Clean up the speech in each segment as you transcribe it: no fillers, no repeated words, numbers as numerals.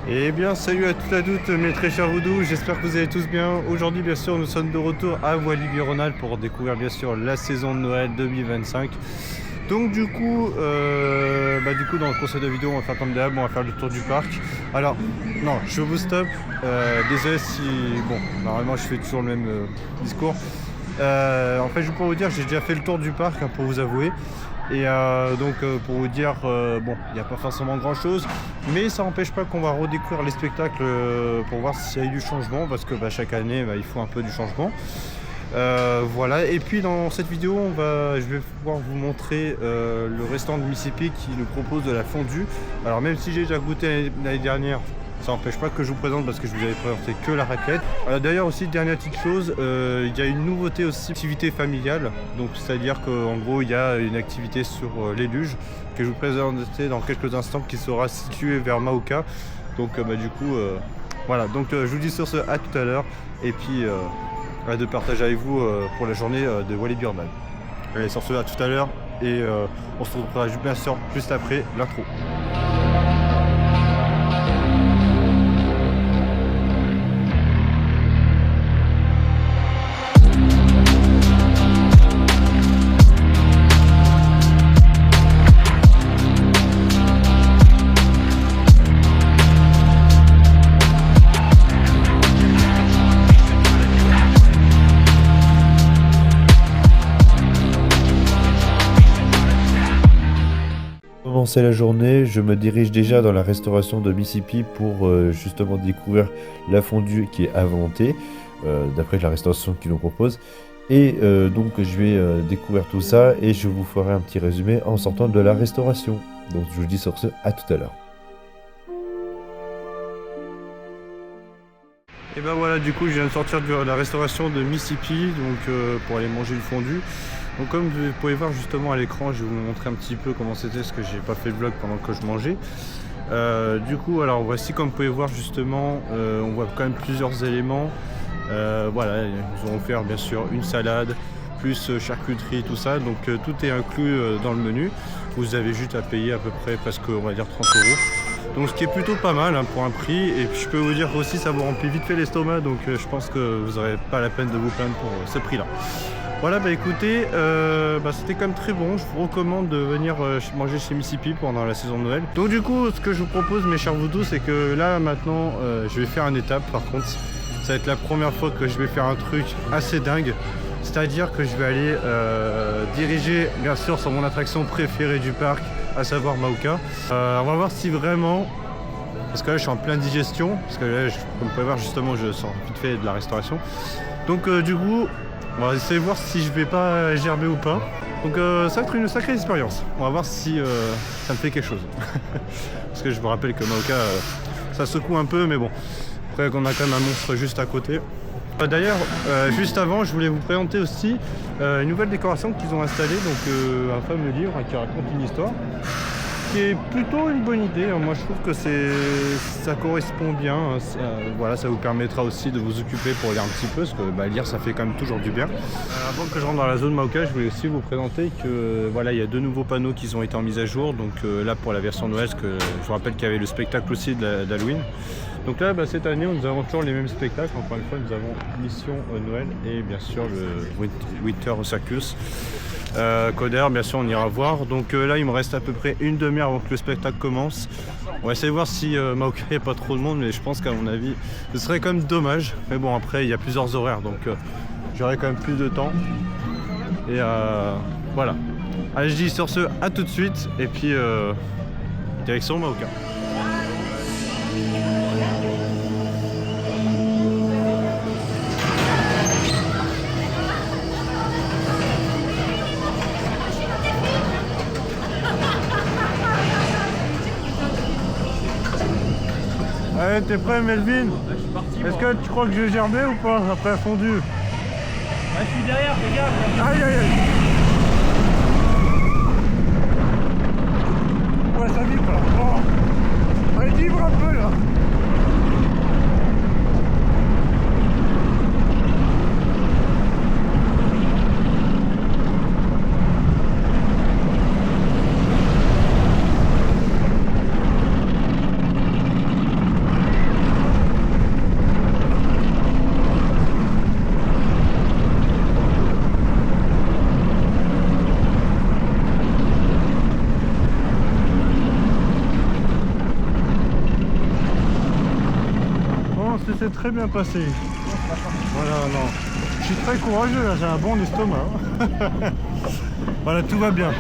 Eh bien salut à toutes et à toutes mes très chers Voodoo, j'espère que vous allez tous bien. Aujourd'hui bien sûr nous sommes de retour à Walibi-Ronald pour découvrir bien sûr la saison de Noël 2025. Donc du coup dans le conseil de vidéo on va faire comme d'hab, on va faire le tour du parc. Alors non, je vous stoppe, désolé si, bon normalement je fais toujours le même discours. En fait, juste pour vous dire, j'ai déjà fait le tour du parc, hein, pour vous avouer. Et pour vous dire, bon, il n'y a pas forcément grand chose, mais ça n'empêche pas qu'on va redécouvrir les spectacles pour voir s'il y a eu du changement, parce que chaque année, il faut un peu du changement. Voilà, et puis dans cette vidéo, je vais pouvoir vous montrer le restaurant de Mississippi qui nous propose de la fondue. Alors, même si j'ai déjà goûté l'année dernière, ça n'empêche pas que je vous présente parce que je vous avais présenté que la raclette. D'ailleurs aussi, dernière petite chose, il y a une nouveauté aussi, activité familiale. Donc c'est-à-dire qu'en gros, il y a une activité sur les luges que je vous présenterai dans quelques instants qui sera située vers Maoka. Donc voilà. Donc je vous dis sur ce, à tout à l'heure. Et puis de partager avec vous pour la journée de Walibi-Ronald. Allez, sur ce, à tout à l'heure. Et on se retrouvera bien sûr juste après l'intro. Commencer la journée, je me dirige déjà dans la restauration de Mississippi pour justement découvrir la fondue qui est à volonté, d'après la restauration qu'ils nous propose. Et donc je vais découvrir tout ça et je vous ferai un petit résumé en sortant de la restauration. Donc je vous dis sur ce, à tout à l'heure. Et ben voilà, du coup je viens de sortir de la restauration de Mississippi pour aller manger une fondue. Donc comme vous pouvez voir justement à l'écran, je vais vous montrer un petit peu comment c'était, parce que j'ai pas fait le vlog pendant que je mangeais. Alors voici, comme vous pouvez voir justement, on voit quand même plusieurs éléments. Voilà, ils ont offert bien sûr une salade, plus charcuterie, tout ça. Donc tout est inclus dans le menu. Vous avez juste à payer à peu près presque, on va dire, 30 €. Donc ce qui est plutôt pas mal, hein, pour un prix. Et puis je peux vous dire aussi, ça vous remplit vite fait l'estomac. Donc je pense que vous n'aurez pas la peine de vous plaindre pour ce prix-là. Voilà, écoutez, c'était quand même très bon. Je vous recommande de venir manger chez Mississippi pendant la saison de Noël. Donc du coup, ce que je vous propose, mes chers Voodoo, c'est que là maintenant, je vais faire une étape. Par contre, ça va être la première fois que je vais faire un truc assez dingue. C'est-à-dire que je vais aller diriger, bien sûr, sur mon attraction préférée du parc, à savoir Maoka. On va voir si vraiment, parce que là je suis en pleine digestion, parce que là, comme vous pouvez voir justement, je sors vite fait de la restauration. Donc du coup, on va essayer de voir si je vais pas gerber ou pas. Donc ça va être une sacrée expérience. On va voir si ça me fait quelque chose. Parce que je me rappelle que Maoka, ça secoue un peu, mais bon. Après on a quand même un monstre juste à côté. D'ailleurs, juste avant, je voulais vous présenter aussi une nouvelle décoration qu'ils ont installée. Donc un fameux livre, hein, qui raconte une histoire. Qui est plutôt une bonne idée. Moi je trouve que ça correspond bien, hein. Voilà, ça vous permettra aussi de vous occuper pour lire un petit peu, parce que lire ça fait quand même toujours du bien. Avant que je rentre dans la zone Maoka, je voulais aussi vous présenter que voilà, il y a 2 nouveaux panneaux qui ont été en mise à jour. Donc là pour la version Noël, parce que je vous rappelle qu'il y avait le spectacle aussi d'Halloween. Donc là cette année nous avons toujours les mêmes spectacles. Encore une fois, nous avons Mission Noël et bien sûr le Winter Circus. Coder, bien sûr, on ira voir. Donc là il me reste à peu près une demi-heure avant que le spectacle commence. On va essayer de voir si Maoka il n'y a pas trop de monde, mais je pense qu'à mon avis ce serait quand même dommage. Mais bon, après il y a plusieurs horaires, donc j'aurai quand même plus de temps. Et voilà. Allez, je dis sur ce, à tout de suite, et puis direction Maoka. Allez, t'es prêt, Melvin? Je suis parti. Est-ce que tu crois que je vais gerber ou pas après la fondue? Je suis derrière, fais gaffe. Aïe aïe aïe! Ouais, ça vibre là. Oh. Allez, vibre un peu là. s'est très bien passé. Voilà, non. Je suis très courageux là, j'ai un bon estomac. Hein. Voilà, tout va bien.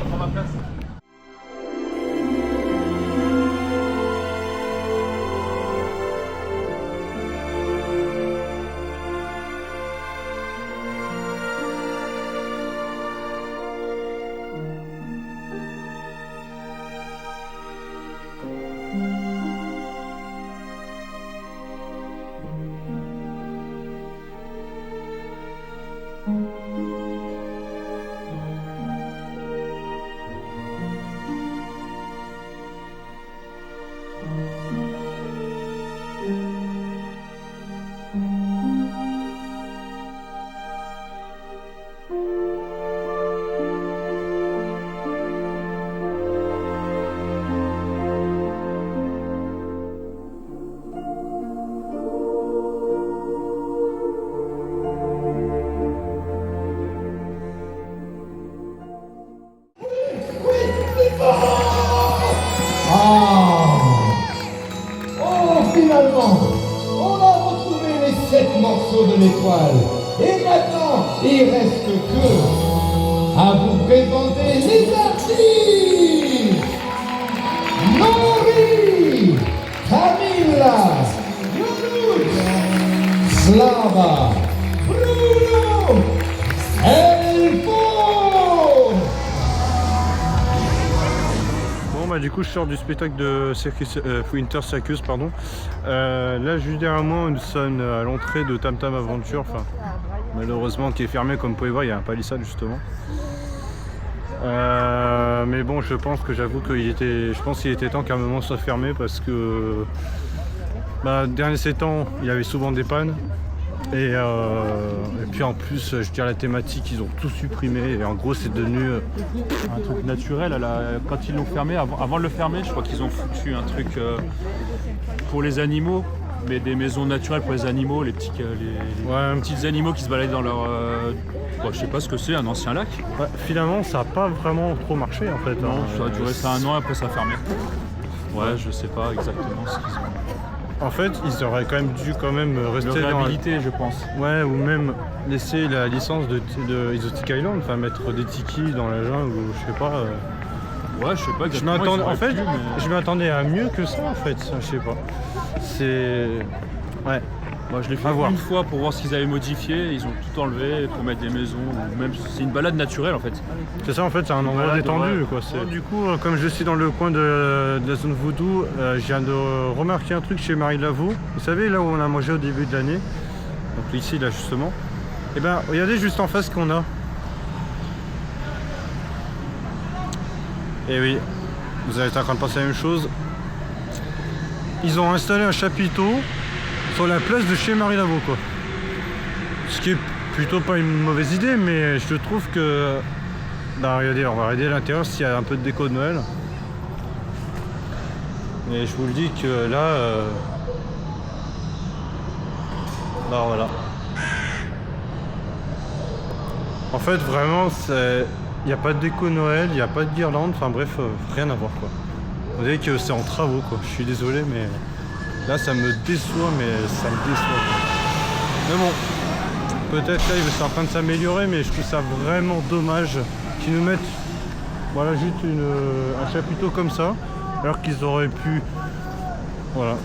Finalement, on a retrouvé les 7 morceaux de l'étoile. Et maintenant, il reste que à vous présenter les artistes. Nori, Camilla, Yunus, Slava, Bruno, Elfo. Bon bah du coup je sors du spectacle de Winter Circus pardon. Là juste derrière moi nous sommes à l'entrée de Tam Tam Aventure, enfin malheureusement qui est fermé comme vous pouvez voir, il y a un palissade justement. Mais bon je pense qu'il était temps qu'un moment soit fermé parce que dernier 7 ans il y avait souvent des pannes. Et puis en plus, je dirais la thématique, ils ont tout supprimé et en gros c'est devenu Un truc naturel, quand ils l'ont fermé, avant de le fermer, je crois qu'ils ont foutu un truc pour les animaux, mais des maisons naturelles pour les animaux, les petits animaux qui se baladent dans leur... je sais pas ce que c'est, un ancien lac. Ouais, finalement ça n'a pas vraiment trop marché en fait. Non, ça a duré ça 1 an, après ça a fermé. Ouais, je sais pas exactement ce qu'ils ont... En fait, ils auraient quand même dû rester Le dans réhabiliter, je pense. Ouais, ou même laisser la licence de Exotic Island, enfin mettre des tikis dans la jungle ou je sais pas. Ouais, je sais pas exactement. Je m'attendais à mieux que ça en fait, je sais pas. C'est... Ouais. Moi je l'ai fait une fois pour voir ce qu'ils avaient modifié, ils ont tout enlevé pour mettre des maisons, ou même c'est une balade naturelle en fait. C'est ça en fait, c'est un endroit détendu quoi. Du coup, comme je suis dans le coin de la zone Voodoo, je viens de remarquer un truc chez Marie Laveau. Vous savez là où on a mangé au début de l'année, donc ici là justement. Et ben regardez juste en face qu'on a. Et oui, vous allez être en train de penser la même chose. Ils ont installé un chapiteau sur la place de chez Marie Laveau quoi. Ce qui est plutôt pas une mauvaise idée, mais je trouve que... regardez, on va regarder à l'intérieur s'il y a un peu de déco de Noël. Et je vous le dis que là... voilà. En fait vraiment c'est... Il n'y a pas de déco Noël, il n'y a pas de guirlande, enfin bref, rien à voir quoi. Vous voyez que c'est en travaux quoi, je suis désolé mais... Là ça me déçoit, mais ça me déçoit. Mais bon, peut-être là c'est en train de s'améliorer, mais je trouve ça vraiment dommage qu'ils nous mettent juste un chapiteau comme ça, alors qu'ils auraient pu... Voilà.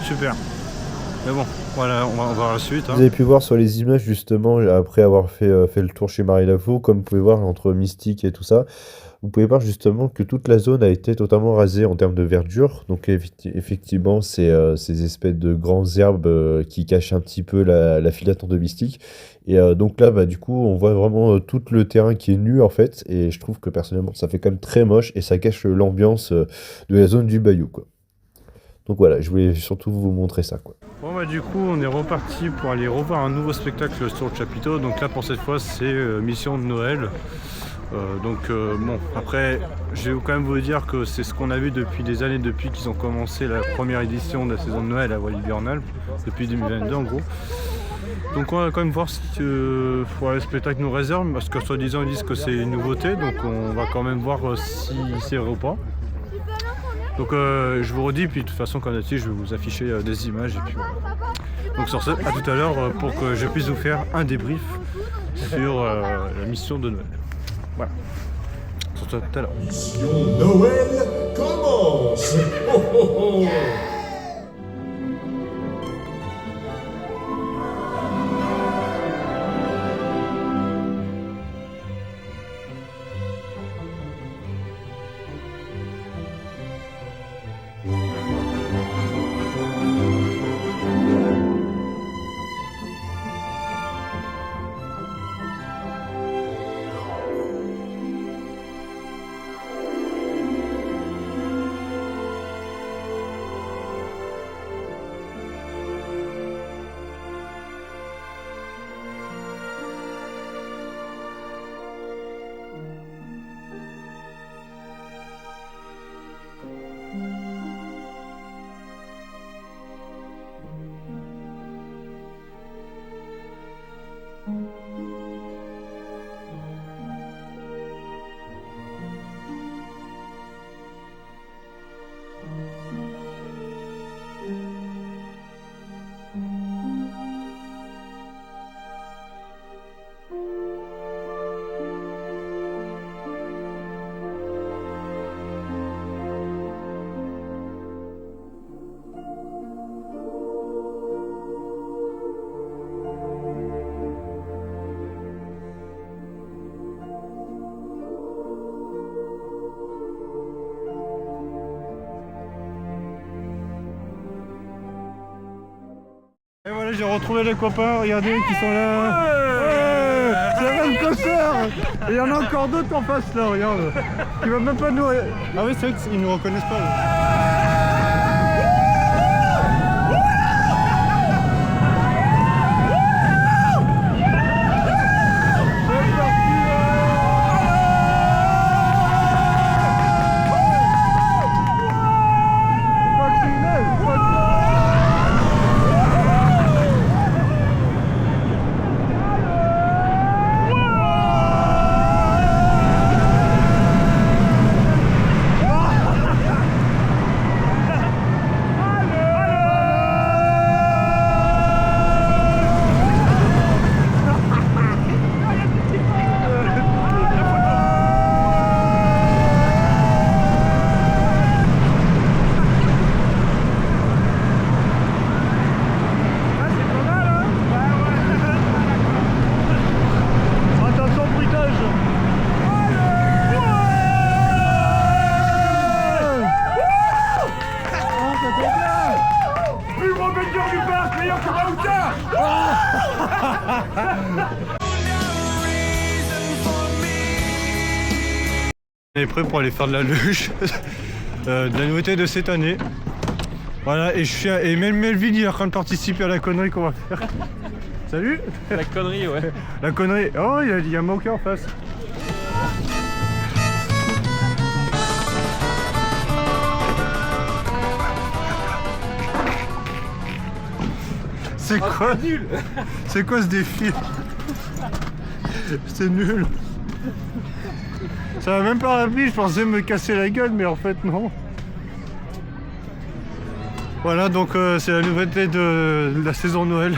Super. Mais bon, voilà, on va voir la suite. Hein. Vous avez pu voir sur les images justement, après avoir fait le tour chez Marie Laveau, comme vous pouvez voir entre Mystique et tout ça, vous pouvez voir justement que toute la zone a été totalement rasée en termes de verdure. Donc effectivement, ces espèces de grands herbes qui cachent un petit peu la file d'attente de Mystique. Et donc là, du coup, on voit vraiment tout le terrain qui est nu en fait. Et je trouve que personnellement, ça fait quand même très moche et ça cache l'ambiance de la zone du Bayou, quoi. Donc voilà, je voulais surtout vous montrer ça, quoi. Bon du coup on est reparti pour aller revoir un nouveau spectacle sur le chapiteau. Donc là pour cette fois c'est Mission de Noël. Bon après je vais quand même vous dire que c'est ce qu'on a vu depuis des années, depuis qu'ils ont commencé la première édition de la saison de Noël à Wallis-Hibernal, depuis 2022 en gros. Donc on va quand même voir ce que le spectacle nous réserve, parce que soi-disant ils disent que c'est une nouveauté, donc on va quand même voir si c'est vrai ou pas. Donc je vous redis, puis de toute façon quand on est dessus, je vais vous afficher des images et puis voilà. Donc sur ce, à tout à l'heure pour que je puisse vous faire un débrief sur la mission de Noël. Voilà. Sur ce, à tout à l'heure. Mission Noël commence. Oh, oh, oh. Et voilà, j'ai retrouvé les copains, regardez qui sont là. Ouais, c'est Ren Coster. Et il y en a encore d'autres en face là, regarde. Qui va même pas nous. Ah oui, c'est vrai qu'ils nous reconnaissent pas. Là. On est prêt pour aller faire de la luge, de la nouveauté de cette année. Voilà, et même Melvin il est en train de participer à la connerie qu'on va faire. Salut. La connerie, ouais. La connerie. Oh, il y a Moquet en face. C'est quoi? Nul. C'est quoi ce défi? C'est nul. Ça va même pas rapide, je pensais me casser la gueule, mais en fait non. Voilà, donc c'est la nouveauté de la saison Noël.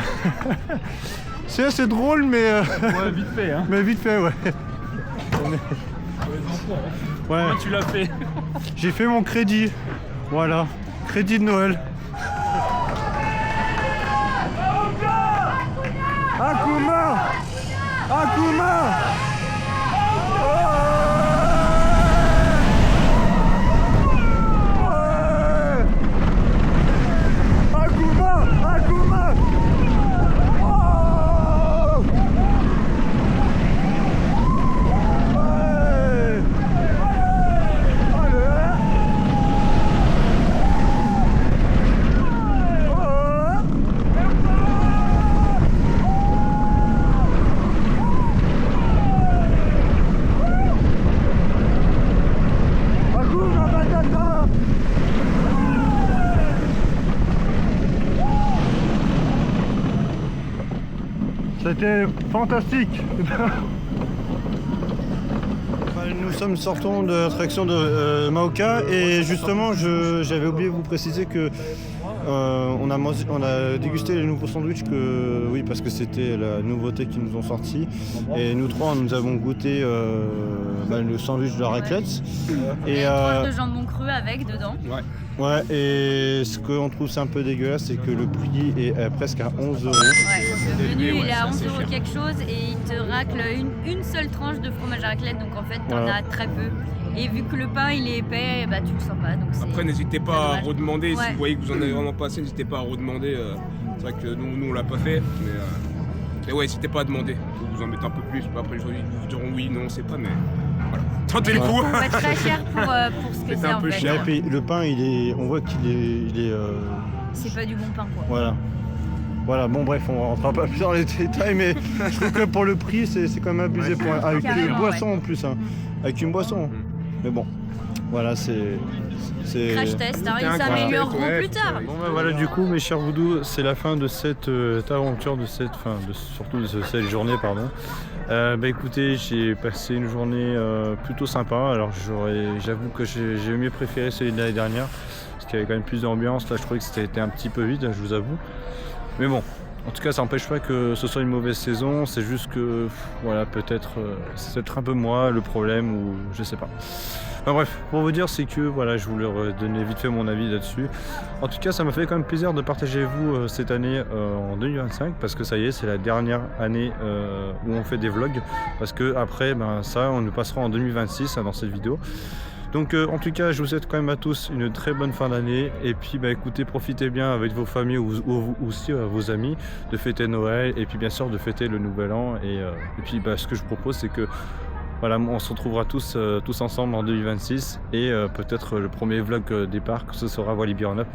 C'est assez drôle, mais... Ouais, vite fait, hein. Mais vite fait, ouais. Ouais. Comment tu l'as fait? J'ai fait mon crédit. Voilà, crédit de Noël. Akuma! Akuma! C'était fantastique. Nous sommes sortant de l'attraction de Maoka et justement j'avais oublié de vous préciser que on a dégusté les nouveaux sandwichs oui parce que c'était la nouveauté qu'ils nous ont sorti et nous trois nous avons goûté le sandwich de la raclette et tranche de jambon cru avec dedans. Ouais, et ce qu'on trouve c'est un peu dégueulasse, c'est que le prix est presque à 11 €. Ouais, le menu il est à 11 € quelque chose et il te racle une seule tranche de fromage à raclette, donc en fait t'en as très peu. Et vu que le pain il est épais, bah tu le sens pas. Donc après n'hésitez pas à redemander, ouais. Si vous voyez que vous en avez vraiment pas assez, n'hésitez pas à redemander. C'est vrai que nous on l'a pas fait, mais ouais, n'hésitez pas à demander. Vous en mettez un peu plus, après les gens vous diront oui, non, on sait pas, mais voilà. Tentez le coup. Ça va être très cher pour ce que c'est un en peu fait. cher. Et puis le pain on voit qu'il est C'est pas du bon pain quoi. Voilà, bon bref, on rentrera pas plus dans les détails, mais je trouve que pour le prix, c'est quand même abusé avec une boisson en plus, hein. Avec une boisson. Mais bon, voilà, c'est... Crash test, hein, ils s'amélioreront plus tard. Bon bah voilà, du coup, mes chers voodoo, c'est la fin de cette aventure, surtout de cette journée, pardon. Écoutez, j'ai passé une journée plutôt sympa, alors j'avoue que j'ai mieux préféré celui de l'année dernière, parce qu'il y avait quand même plus d'ambiance, là je trouvais que c'était un petit peu vide, je vous avoue. Mais bon, en tout cas ça n'empêche pas que ce soit une mauvaise saison, c'est juste que voilà, peut-être c'est peut-être un peu moi le problème ou je sais pas. Enfin bref, pour vous dire c'est que voilà, je voulais donner vite fait mon avis là-dessus. En tout cas ça m'a fait quand même plaisir de partager avec vous cette année en 2025 parce que ça y est, c'est la dernière année où on fait des vlogs parce que après ça on nous passera en 2026 dans cette vidéo. Donc en tout cas je vous souhaite quand même à tous une très bonne fin d'année et puis écoutez, profitez bien avec vos familles ou aussi vos amis de fêter Noël et puis bien sûr de fêter le nouvel an et puis ce que je propose c'est que voilà, on se retrouvera tous ensemble en 2026 et peut-être le premier vlog des parcs ce sera Walibi Run Up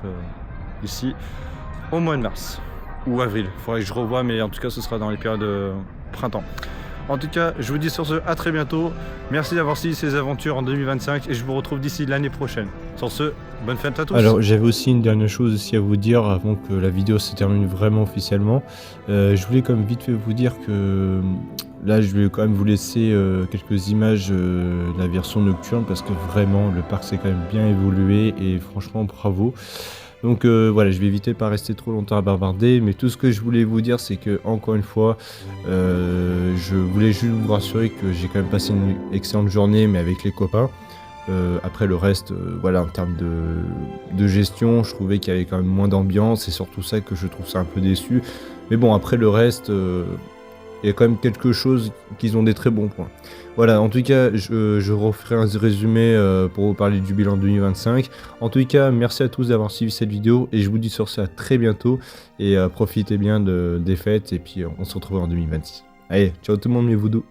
ici au mois de mars ou avril, il faudrait que je revoie mais en tout cas ce sera dans les périodes printemps. En tout cas, je vous dis sur ce, à très bientôt. Merci d'avoir suivi ces aventures en 2025 et je vous retrouve d'ici l'année prochaine. Sur ce, bonne fête à tous. Alors, j'avais aussi une dernière chose aussi à vous dire avant que la vidéo se termine vraiment officiellement. Je voulais quand même vite fait vous dire que là, je vais quand même vous laisser quelques images de la version nocturne parce que vraiment, le parc s'est quand même bien évolué et franchement, bravo. Donc voilà, je vais éviter de pas rester trop longtemps à bavarder, mais tout ce que je voulais vous dire, c'est que encore une fois, je voulais juste vous rassurer que j'ai quand même passé une excellente journée, mais avec les copains. Après le reste, voilà, en termes de gestion, je trouvais qu'il y avait quand même moins d'ambiance, et surtout ça que je trouve ça un peu déçu. Mais bon, après le reste, il y a quand même quelque chose qu'ils ont des très bons points. Voilà, en tout cas, je referai un résumé pour vous parler du bilan 2025. En tout cas, merci à tous d'avoir suivi cette vidéo et je vous dis sur ça à très bientôt et profitez bien des fêtes et puis on se retrouve en 2026. Allez, ciao tout le monde mes voodoo.